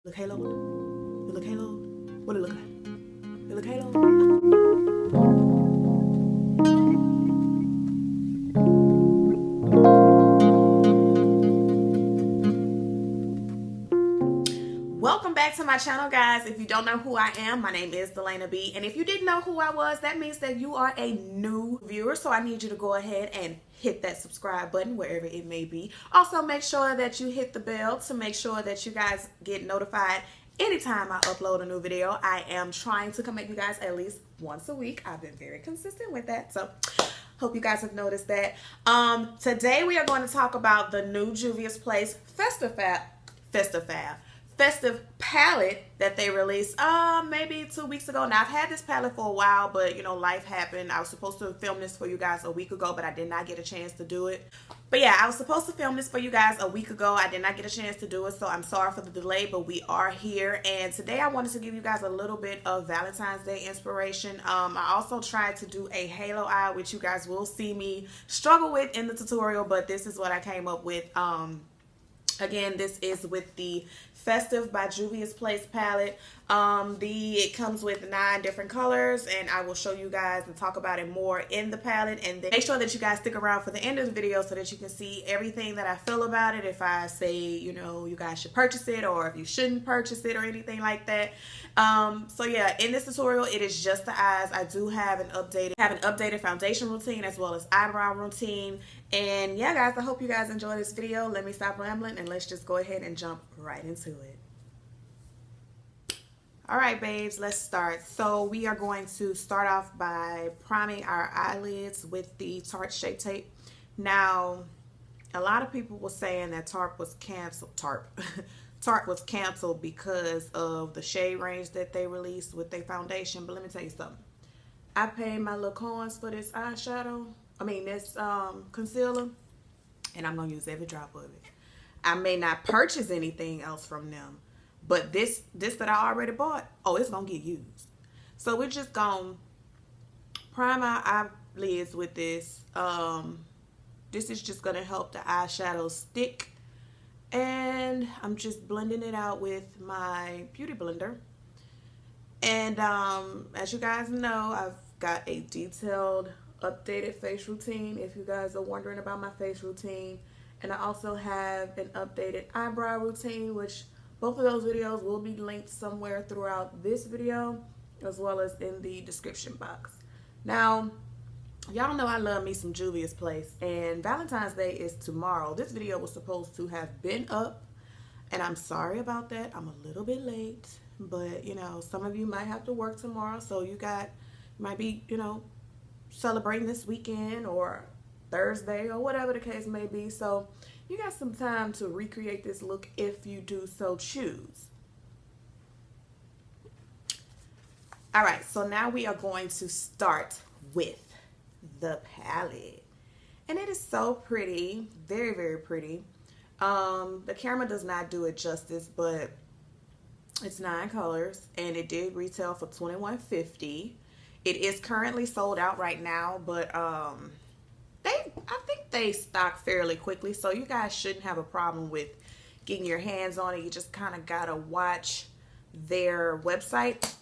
Look halo. You look halo. What it look like? You look halo. Welcome back to my channel, guys. If you don't know who I am, my name is Dalana B. And if you didn't know who I was, that means that you are a new viewer. So I need you to go ahead and hit that subscribe button wherever it may be. Also, make sure that you hit the bell to make sure that you guys get notified anytime I upload a new video. I am trying to come at you guys at least once a week. I've been very consistent with that. So hope you guys have noticed that. Today we are going to talk about the new Juvia's Place Festive palette that they released maybe 2 weeks ago. Now I've had this palette for a while, but you know, life happened. I was supposed to film this for you guys a week ago, but I did not get a chance to do it. But yeah, I was supposed to film this for you guys a week ago. I did not get a chance to do it, so I'm sorry for the delay, but we are here. And today I wanted to give you guys a little bit of Valentine's Day inspiration. I also tried to do a halo eye, which you guys will see me struggle with in the tutorial, but this is what I came up with. Again, this is with the Festive by Juvia's Place palette. It comes with 9 different colors, and I will show you guys and talk about it more in the palette. And then make sure that you guys stick around for the end of the video so that you can see everything that I feel about it. If I say, you know, you guys should purchase it, or if you shouldn't purchase it, or anything like that. So yeah, in this tutorial, it is just the eyes. I do have an updated foundation routine as well as eyebrow routine. And yeah, guys, I hope you guys enjoy this video. Let me stop rambling and let's just go ahead and jump right into it. All right, babes, let's start. So we are going to start off by priming our eyelids with the Tarte Shape Tape. Now, a lot of people were saying that Tarte was canceled. Tarte was canceled because of the shade range that they released with their foundation. But let me tell you something. I paid my little coins for this eyeshadow. This concealer, and I'm gonna use every drop of it. I may not purchase anything else from them, but this that I already bought, oh, it's gonna get used. So we're just gonna prime our eyelids with this. This is just gonna help the eyeshadow stick, and I'm just blending it out with my beauty blender. And as you guys know, I've got a detailed updated face routine if you guys are wondering about my face routine, and I also have an updated eyebrow routine, which both of those videos will be linked somewhere throughout this video as well as in the description box. Now, y'all know I love me some Juvia's Place, and Valentine's Day is tomorrow. This video was supposed to have been up, and I'm sorry about that. I'm a little bit late, but you know, some of you might have to work tomorrow, so you might be, you know, celebrating this weekend or Thursday or whatever the case may be. So you got some time to recreate this look if you do so choose. All right, so now we are going to start with the palette, and it is so pretty, very, very pretty. The camera does not do it justice, but it's 9 colors, and it did retail for $21.50. It is currently sold out right now, but I think they stock fairly quickly, so you guys shouldn't have a problem with getting your hands on it. You just kind of gotta watch their website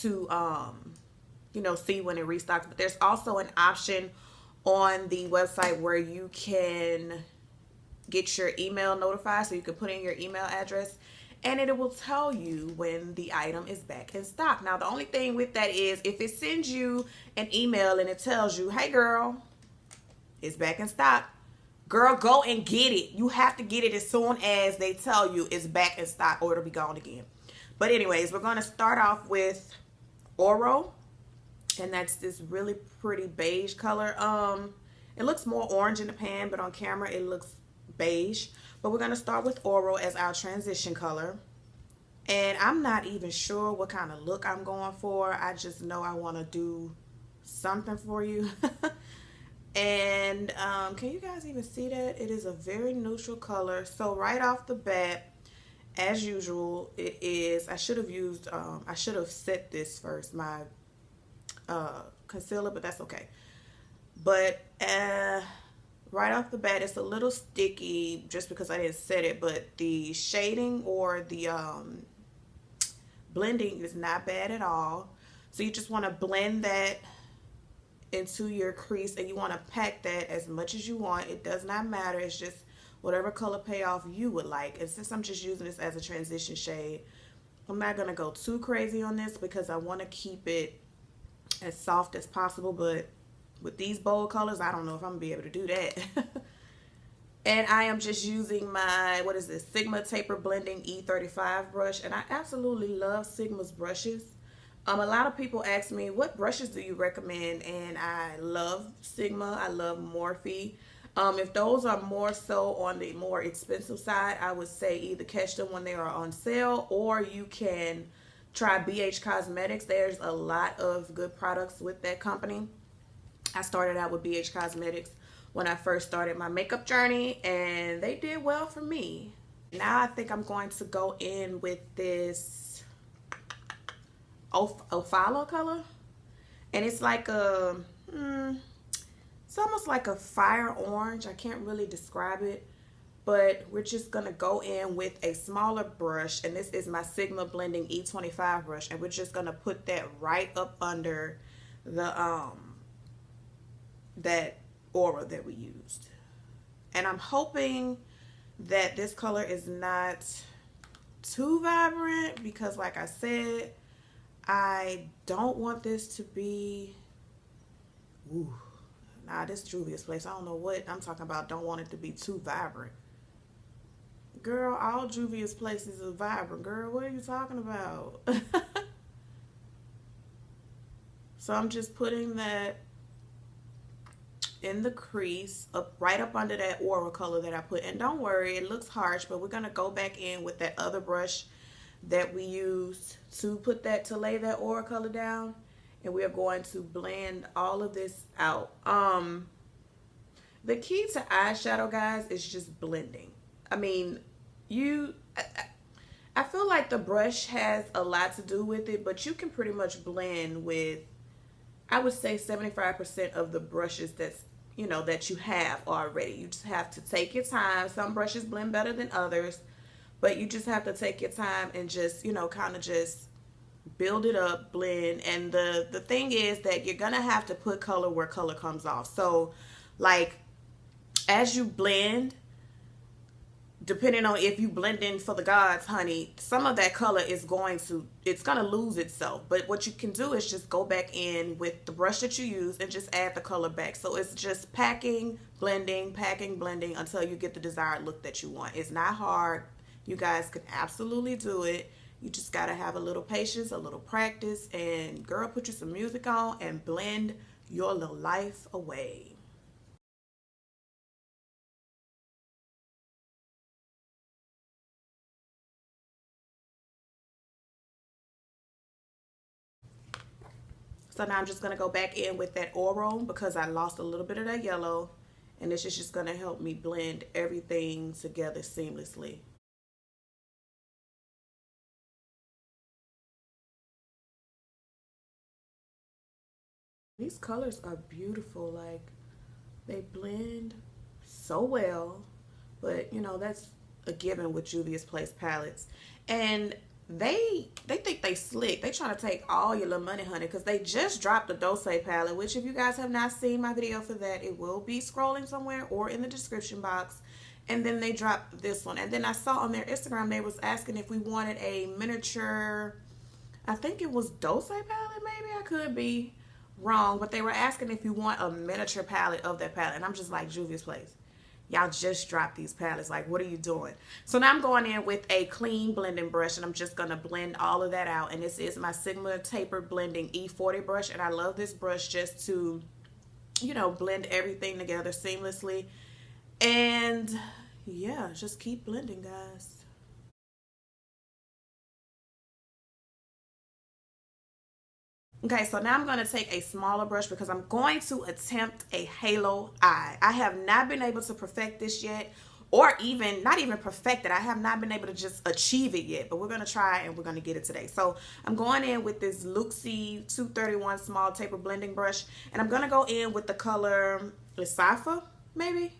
to you know, see when it restocks. But there's also an option on the website where you can get your email notified, so you can put in your email address, and it will tell you when the item is back in stock. Now, the only thing with that is if it sends you an email and it tells you, hey girl, it's back in stock, girl, go and get it. You have to get it as soon as they tell you it's back in stock, or it'll be gone again. But anyways, we're going to start off with Oro, and that's this really pretty beige color. It looks more orange in the pan, but on camera it looks beige. But we're going to start with Oro as our transition color. And I'm not even sure what kind of look I'm going for. I just know I want to do something for you. And can you guys even see that? It is a very neutral color. So right off the bat, as usual, it is, I should have set this first, my concealer, but that's okay. But right off the bat, it's a little sticky just because I didn't set it, but the shading or the blending is not bad at all. So you just want to blend that into your crease, and you want to pack that as much as you want. It does not matter. It's just whatever color payoff you would like. And since I'm just using this as a transition shade, I'm not going to go too crazy on this because I want to keep it as soft as possible. But with these bold colors, I don't know if I'm going to be able to do that. And I am just using my, what is this, Sigma Taper Blending E35 brush. And I absolutely love Sigma's brushes. A lot of people ask me, what brushes do you recommend? And I love Sigma. I love Morphe. If those are more so on the more expensive side, I would say either catch them when they are on sale, or you can try BH Cosmetics. There's a lot of good products with that company. I started out with BH Cosmetics when I first started my makeup journey, and they did well for me. Now I think I'm going to go in with this Ophalo color, and it's like a it's almost like a fire orange. I can't really describe it, but we're just gonna go in with a smaller brush, and this is my Sigma Blending E25 brush, and we're just gonna put that right up under the that aura that we used. And I'm hoping that this color is not too vibrant because, like I said, I don't want this to be, ooh, nah, this Juvia's place. I don't know what I'm talking about. Don't want it to be too vibrant. Girl, all Juvia's places are vibrant. Girl, what are you talking about? So I'm just putting that in the crease, right up under that aura color that I put. And don't worry, it looks harsh, but we're going to go back in with that other brush that we used to put that, to lay that aura color down, and we are going to blend all of this out. The key to eyeshadow, guys, is just blending. I mean, I feel like the brush has a lot to do with it, but you can pretty much blend with, I would say, 75% of the brushes that's, you know, that you have already. You just have to take your time. Some brushes blend better than others, but you just have to take your time and just, you know, kind of just build it up, blend. And the thing is that you're gonna have to put color where color comes off. So like as you blend, depending on if you blend in for the gods, honey, some of that color is it's gonna lose itself. But what you can do is just go back in with the brush that you use and just add the color back. So it's just packing, blending until you get the desired look that you want. It's not hard. You guys can absolutely do it. You just gotta have a little patience, a little practice, and girl, put you some music on and blend your little life away. So now I'm just going to go back in with that oral because I lost a little bit of that yellow. And this is just going to help me blend everything together seamlessly. These colors are beautiful. Like, they blend so well. But, you know, that's a given with Juvia's Place palettes. And they think they slick. They trying to take all your little money, honey, because they just dropped the Douce palette, which if you guys have not seen my video for that, it will be scrolling somewhere or in the description box. And then they dropped this one. And then I saw on their Instagram they was asking if we wanted a miniature, I think it was Douce palette, maybe. I could be wrong, but they were asking if you want a miniature palette of that palette. And I'm just like, Juvia's Place, y'all just dropped these palettes. Like, what are you doing? So now I'm going in with a clean blending brush, and I'm just going to blend all of that out. And this is my Sigma Taper Blending E40 brush. And I love this brush just to, you know, blend everything together seamlessly. And yeah, just keep blending, guys. Okay, so now I'm going to take a smaller brush because I'm going to attempt a halo eye. I have not been able to perfect this yet, or even, not even perfect it. I have not been able to just achieve it yet, but we're going to try and we're going to get it today. So I'm going in with this Luxie 231 small taper blending brush, and I'm going to go in with the color Lysafa, maybe?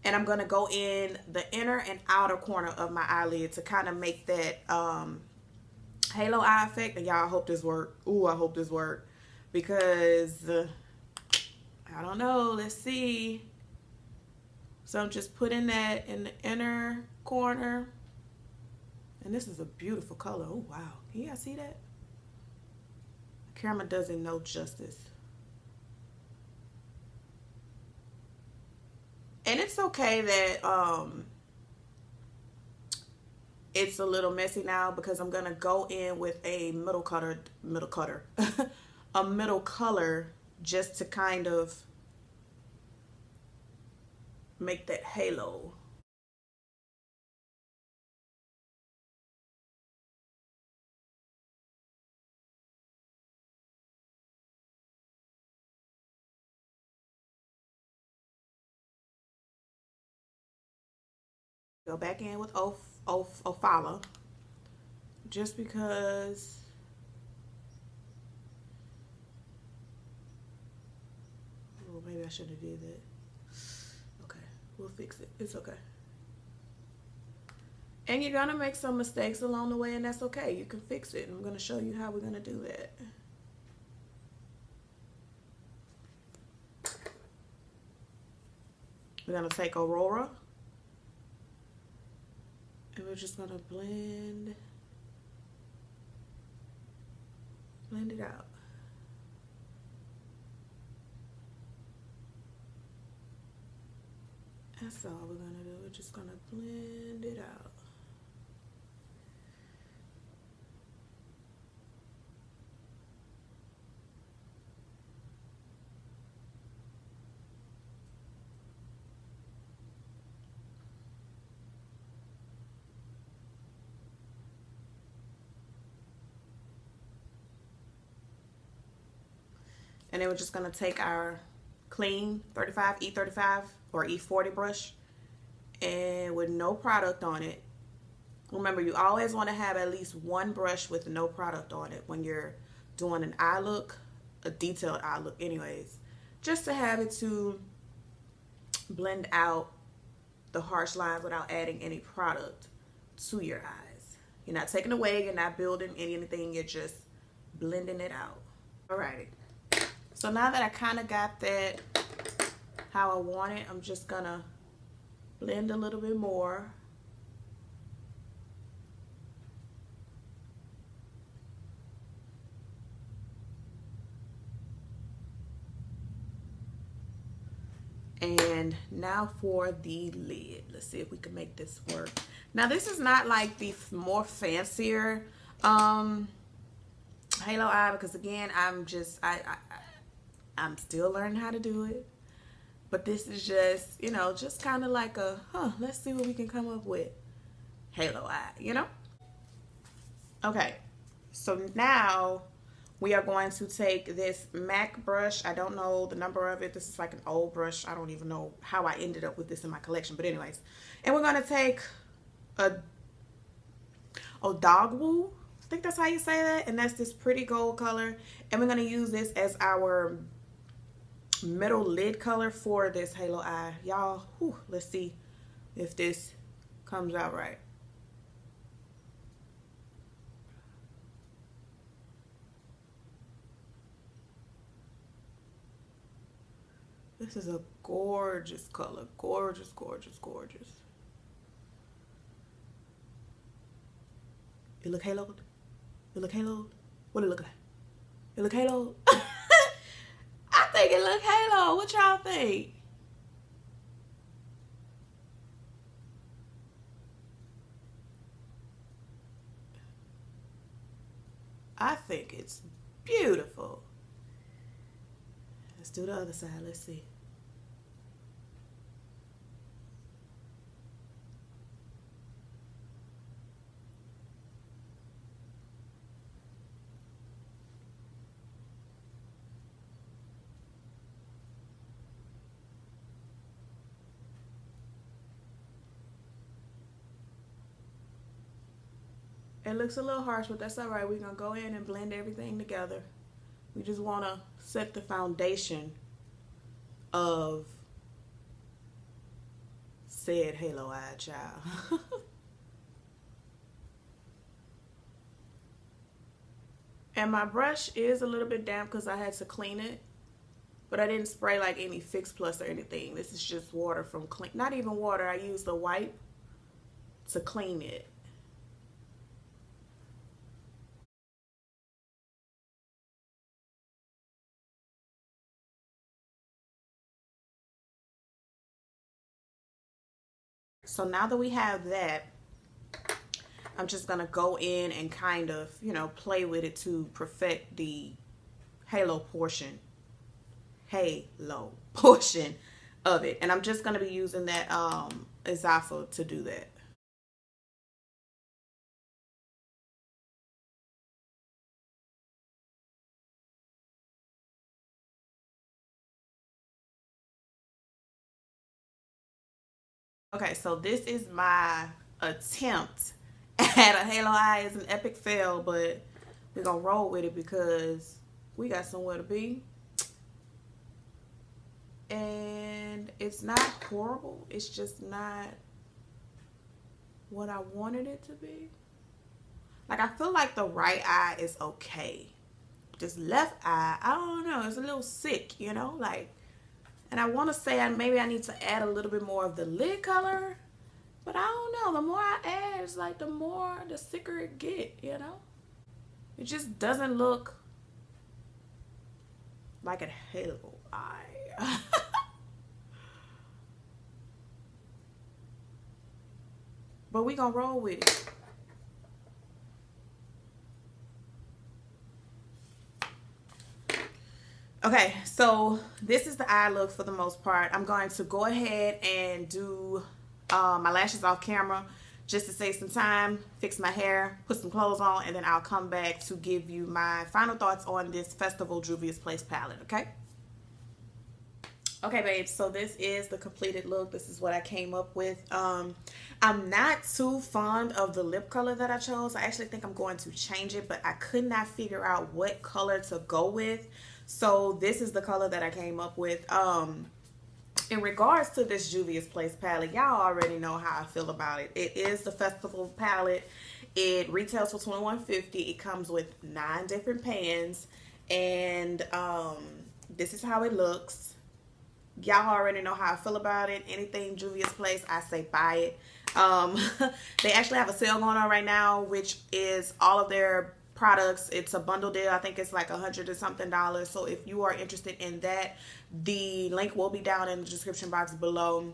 And I'm going to go in the inner and outer corner of my eyelid to kind of make that halo eye effect. And y'all, I hope this work. Ooh, I hope this work. Because, I don't know. Let's see. So I'm just putting that in the inner corner. And this is a beautiful color. Oh, wow. Can you guys see that? The camera doesn't know justice. And it's okay that it's a little messy now, because I'm gonna go in with a middle color, a middle color, just to kind of make that halo. Go back in with Ofala, just because oh, maybe I shouldn't have did that. Okay, we'll fix it. It's okay. And you're gonna make some mistakes along the way, and that's okay. You can fix it. I'm gonna show you how we're gonna do that. We're gonna take Aurora, and we're just gonna blend it out. That's all we're gonna do. We're just gonna blend it out. And then we're just gonna take our clean 35, E35 or E40 brush, and with no product on it. Remember, you always want to have at least one brush with no product on it when you're doing an eye look, a detailed eye look anyways, just to have it to blend out the harsh lines without adding any product to your eyes. You're not taking away, you're not building anything, you're just blending it out. Alrighty. So now that I kind of got that how I want it, I'm just gonna blend a little bit more. And now for the lid. Let's see if we can make this work. Now this is not like the more fancier halo eye, because again, I'm still learning how to do it. But this is just, you know, just kind of like a, let's see what we can come up with. Halo eye, you know? Okay, so now we are going to take this MAC brush. I don't know the number of it. This is like an old brush. I don't even know how I ended up with this in my collection. But anyways, and we're going to take a dogwood. I think that's how you say that. And that's this pretty gold color. And we're going to use this as our middle lid color for this halo eye. Y'all, let's see if this comes out right. This is a gorgeous color. Gorgeous, gorgeous, gorgeous. It look haloed? It look haloed? What it look like? It look haloed? I think it look halo. What y'all think? I think it's beautiful. Let's do the other side. Let's see. It looks a little harsh, but that's all right. We're going to go in and blend everything together. We just want to set the foundation of said halo eye, child. And my brush is a little bit damp because I had to clean it. But I didn't spray like any Fix Plus or anything. This is just water from clean. Not even water. I used the wipe to clean it. So now that we have that, I'm just going to go in and kind of, you know, play with it to perfect the halo portion of it. And I'm just going to be using that Izapha to do that. Okay, so this is my attempt at a halo eye. It's an epic fail, but we're gonna roll with it because we got somewhere to be. And it's not horrible. It's just not what I wanted it to be. Like, I feel like the right eye is okay. This left eye, I don't know. It's a little sick, you know? Like, and I want to say maybe I need to add a little bit more of the lid color. But I don't know. The more I add, it's like the sicker it get, you know? It just doesn't look like a halo eye. But we gonna roll with it. Okay, so this is the eye look for the most part. I'm going to go ahead and do my lashes off camera just to save some time, fix my hair, put some clothes on, and then I'll come back to give you my final thoughts on this Festival Juvia's Place palette, okay? Okay, babes, so this is the completed look. This is what I came up with. I'm not too fond of the lip color that I chose. I actually think I'm going to change it, but I could not figure out what color to go with. So this is the color that I came up with. In regards to this Juvia's Place palette, y'all already know how I feel about it. It is the festival palette. It retails for $21.50. It comes with 9 different pans, and this is how it looks. Y'all already know how I feel about it. Anything Juvia's Place, I say buy it. They actually have a sale going on right now, which is all of their products. It's a bundle deal. I think it's like $100 and something. So if you are interested in that, the link will be down in the description box below.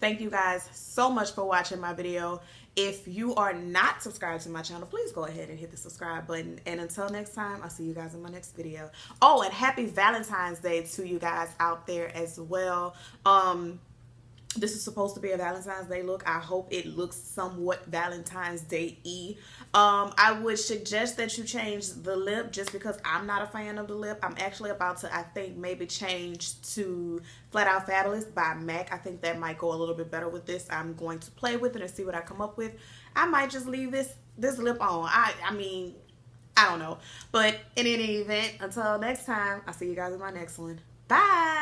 Thank you guys so much for watching my video. If you are not subscribed to my channel, please go ahead and hit the subscribe button. And until next time, I'll see you guys in my next video. Oh, and happy Valentine's Day to you guys out there as well. This is supposed to be a Valentine's Day look. I hope it looks somewhat Valentine's Day-y. I would suggest that you change the lip just because I'm not a fan of the lip. I'm actually about to, I think, maybe change to Flat Out Fabulous by MAC. I think that might go a little bit better with this. I'm going to play with it and see what I come up with. I might just leave this lip on. I mean, I don't know. But in any event, until next time, I'll see you guys in my next one. Bye!